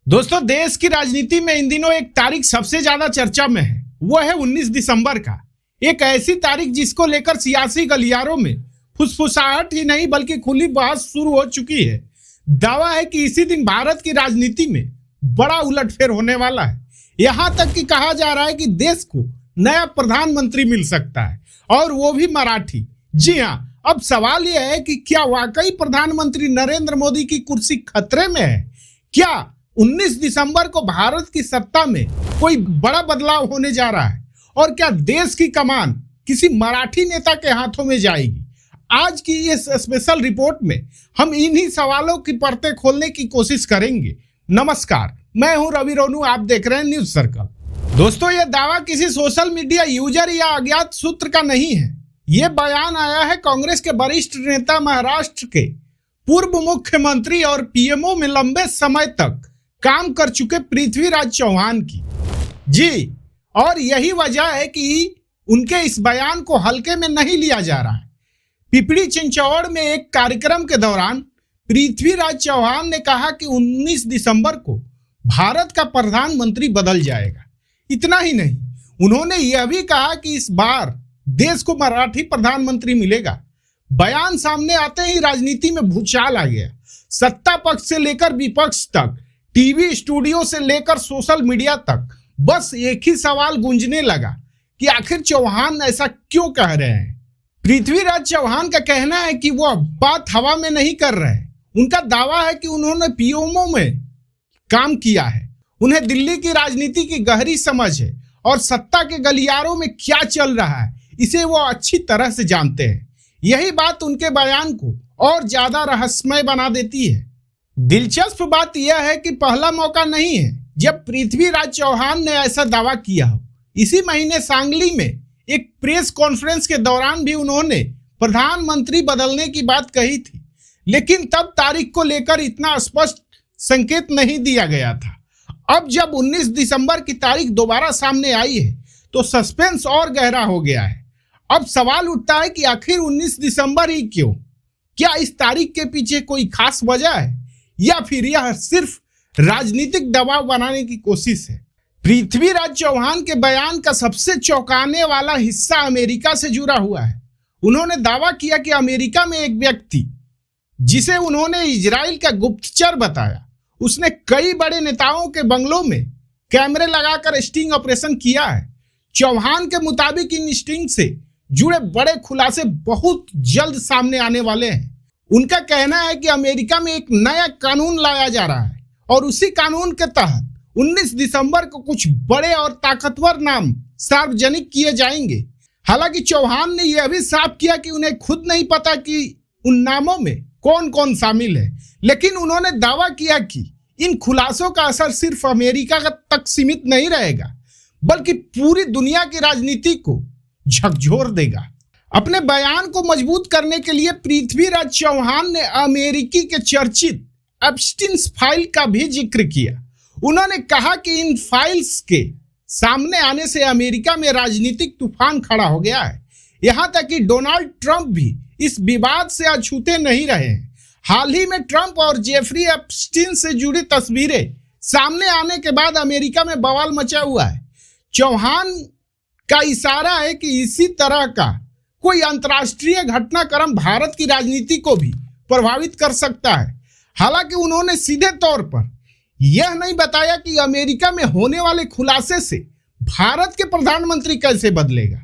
दोस्तों, देश की राजनीति में इन दिनों एक तारीख सबसे ज्यादा चर्चा में है। वो है 19 दिसंबर का। एक ऐसी तारीख जिसको लेकर सियासी गलियारों में फुसफुसाहट ही नहीं बल्कि खुली बहस शुरू हो चुकी है। दावा है कि इसी दिन भारत की राजनीति में बड़ा उलटफेर होने वाला है। यहां तक कि कहा जा रहा है कि देश को नया प्रधानमंत्री मिल सकता है, और वो भी मराठी। जी हां, अब सवाल यह है कि क्या वाकई प्रधानमंत्री नरेंद्र मोदी की कुर्सी खतरे में है? क्या 19 दिसंबर को भारत की सत्ता में कोई बड़ा बदलाव होने जा रहा है? और क्या देश की कमान किसी मराठी नेता के हाथों में जाएगी? आज की इस स्पेशल रिपोर्ट में हम इन्हीं सवालों की परतें खोलने की कोशिश करेंगे। नमस्कार, मैं हूं रवि रोनू, आप देख रहे हैं न्यूज सर्कल। दोस्तों, यह दावा किसी सोशल मीडिया यूजर या अज्ञात सूत्र का नहीं है। यह बयान आया है कांग्रेस के वरिष्ठ नेता, महाराष्ट्र के पूर्व मुख्यमंत्री और पीएमओ में लंबे समय तक काम कर चुके पृथ्वीराज चौहान की। जी, और यही वजह है कि उनके इस बयान को हल्के में नहीं लिया जा रहा है। पिपड़ी चिंचौड़ में एक कार्यक्रम के दौरान पृथ्वीराज चौहान ने कहा कि 19 दिसंबर को भारत का प्रधानमंत्री बदल जाएगा। इतना ही नहीं, उन्होंने यह भी कहा कि इस बार देश को मराठी प्रधानमंत्री मिलेगा। बयान सामने आते ही राजनीति में भूचाल आ गया। सत्ता पक्ष से लेकर विपक्ष तक, टीवी स्टूडियो से लेकर सोशल मीडिया तक बस एक ही सवाल गूंजने लगा कि आखिर चौहान ऐसा क्यों कह रहे हैं। पृथ्वीराज चौहान का कहना है कि वो बात हवा में नहीं कर रहे। उनका दावा है कि उन्होंने पीएमओ में काम किया है, उन्हें दिल्ली की राजनीति की गहरी समझ है और सत्ता के गलियारों में क्या चल रहा है इसे वो अच्छी तरह से जानते हैं। यही बात उनके बयान को और ज्यादा रहस्यमय बना देती है। दिलचस्प बात यह है कि पहला मौका नहीं है जब पृथ्वीराज चौहान ने ऐसा दावा किया हो। इसी महीने सांगली में एक प्रेस कॉन्फ्रेंस के दौरान भी उन्होंने प्रधानमंत्री बदलने की बात कही थी, लेकिन तब तारीख को लेकर इतना स्पष्ट संकेत नहीं दिया गया था। अब जब 19 दिसंबर की तारीख दोबारा सामने आई है तो सस्पेंस और गहरा हो गया है। अब सवाल उठता है कि आखिर 19 दिसंबर ही क्यों? क्या इस तारीख के पीछे कोई खास वजह है या फिर यह सिर्फ राजनीतिक दबाव बनाने की कोशिश है? पृथ्वीराज चौहान के बयान का सबसे चौंकाने वाला हिस्सा अमेरिका से जुड़ा हुआ है। उन्होंने दावा किया कि अमेरिका में एक व्यक्ति, जिसे उन्होंने इजराइल का गुप्तचर बताया, उसने कई बड़े नेताओं के बंगलों में कैमरे लगाकर स्टिंग ऑपरेशन किया है। चौहान के मुताबिक इन स्टिंग से जुड़े बड़े खुलासे बहुत जल्द सामने आने वाले हैं। उनका कहना है कि अमेरिका में एक नया कानून लाया जा रहा है और उसी कानून के तहत 19 दिसंबर को कुछ बड़े और ताकतवर नाम सार्वजनिक किए जाएंगे। हालांकि चौहान ने यह भी साफ किया कि उन्हें खुद नहीं पता कि उन नामों में कौन कौन शामिल है, लेकिन उन्होंने दावा किया कि इन खुलासों का असर सिर्फ अमेरिका तक सीमित नहीं रहेगा बल्कि पूरी दुनिया की राजनीति को झकझोर देगा। अपने बयान को मजबूत करने के लिए पृथ्वीराज चौहान ने अमेरिकी के चर्चित एप्स्टीन फाइल का भी जिक्र किया। उन्होंने कहा कि इन फाइल्स के सामने आने से अमेरिका में राजनीतिक तूफान खड़ा हो गया है। यहां तक कि डोनाल्ड ट्रंप भी इस विवाद से अछूते नहीं रहे हैं। हाल ही में ट्रंप और जेफरी एप्स्टीन से जुड़ी तस्वीरें सामने आने के बाद अमेरिका में बवाल मचा हुआ है। चौहान का इशारा है कि इसी तरह का कोई अंतर्राष्ट्रीय घटनाक्रम भारत की राजनीति को भी प्रभावित कर सकता है। हालांकि उन्होंने सीधे तौर पर यह नहीं बताया कि अमेरिका में होने वाले खुलासे से भारत के प्रधानमंत्री कैसे बदलेगा,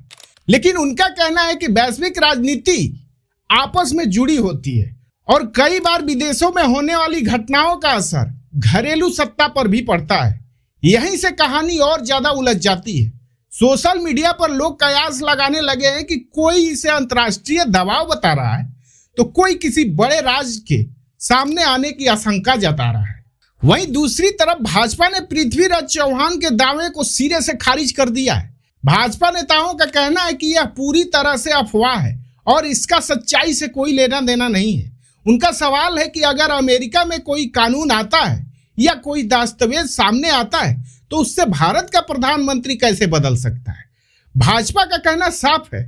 लेकिन उनका कहना है कि वैश्विक राजनीति आपस में जुड़ी होती है और कई बार विदेशों में होने वाली घटनाओं का असर घरेलू सत्ता पर भी पड़ता है। यहीं से कहानी और ज्यादा उलझ जाती है। सोशल मीडिया पर लोग कयास लगाने लगे हैं कि कोई इसे अंतर्राष्ट्रीय दबाव बता रहा है तो कोई किसी बड़े राज के सामने आने की आशंका जता रहा है। वहीं दूसरी तरफ भाजपा ने पृथ्वीराज चौहान के दावे को सिरे से खारिज कर दिया है। भाजपा नेताओं का कहना है कि यह पूरी तरह से अफवाह है और इसका सच्चाई से कोई लेना देना नहीं है। उनका सवाल है कि अगर अमेरिका में कोई कानून आता है या कोई दस्तावेज सामने आता है तो उससे भारत का प्रधानमंत्री कैसे बदल सकता है? भाजपा का कहना साफ है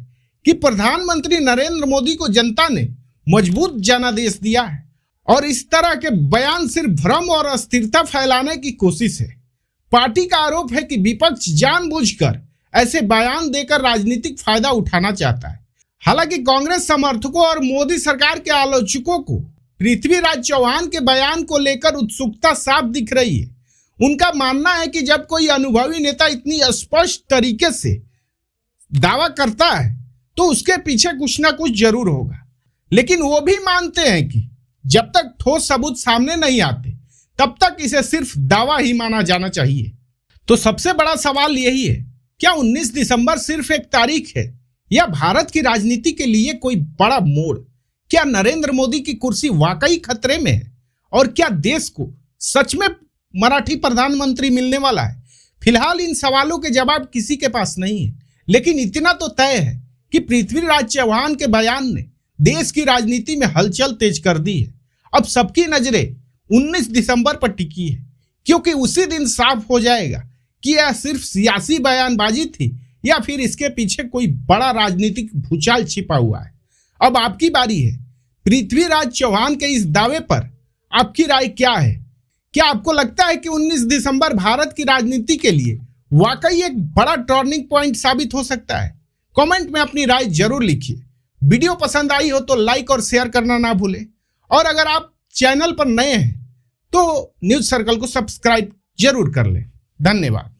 कि प्रधानमंत्री नरेंद्र मोदी को जनता ने मजबूत जनादेश दिया है और इस तरह के बयान सिर्फ भ्रम और अस्थिरता फैलाने की कोशिश है। पार्टी का आरोप है कि विपक्ष जानबूझकर ऐसे बयान देकर राजनीतिक फायदा उठाना चाहता है। हालांकि कांग्रेस समर्थकों और मोदी सरकार के आलोचकों को पृथ्वीराज चौहान के बयान को लेकर उत्सुकता साफ दिख रही है। उनका मानना है कि जब कोई अनुभवी नेता इतनी स्पष्ट तरीके से दावा करता है तो उसके पीछे कुछ ना कुछ जरूर होगा। लेकिन वो भी मानते हैं कि जब तक ठोस सबूत सामने नहीं आते तब तक इसे सिर्फ दावा ही माना जाना चाहिए। तो सबसे बड़ा सवाल यही है, क्या 19 दिसंबर सिर्फ एक तारीख है या भारत की राजनीति के लिए कोई बड़ा मोड़? क्या नरेंद्र मोदी की कुर्सी वाकई खतरे में है और क्या देश को सच में मराठी प्रधानमंत्री मिलने वाला है? फिलहाल इन सवालों के जवाब किसी के पास नहीं है, लेकिन इतना तो तय है कि पृथ्वीराज चौहान के बयान ने देश की राजनीति में हलचल तेज कर दी है। अब सबकी नजरें 19 दिसंबर पर टिकी है, क्योंकि उसी दिन साफ हो जाएगा कि यह सिर्फ सियासी बयानबाजी थी या फिर इसके पीछे कोई बड़ा राजनीतिक भूचाल छिपा हुआ है। अब आपकी बारी है। पृथ्वीराज चौहान के इस दावे पर आपकी राय क्या है? क्या आपको लगता है कि 19 दिसंबर भारत की राजनीति के लिए वाकई एक बड़ा टर्निंग पॉइंट साबित हो सकता है? कमेंट में अपनी राय जरूर लिखिए। वीडियो पसंद आई हो तो लाइक और शेयर करना ना भूलें, और अगर आप चैनल पर नए हैं तो न्यूज सर्कल को सब्सक्राइब जरूर कर लें। धन्यवाद।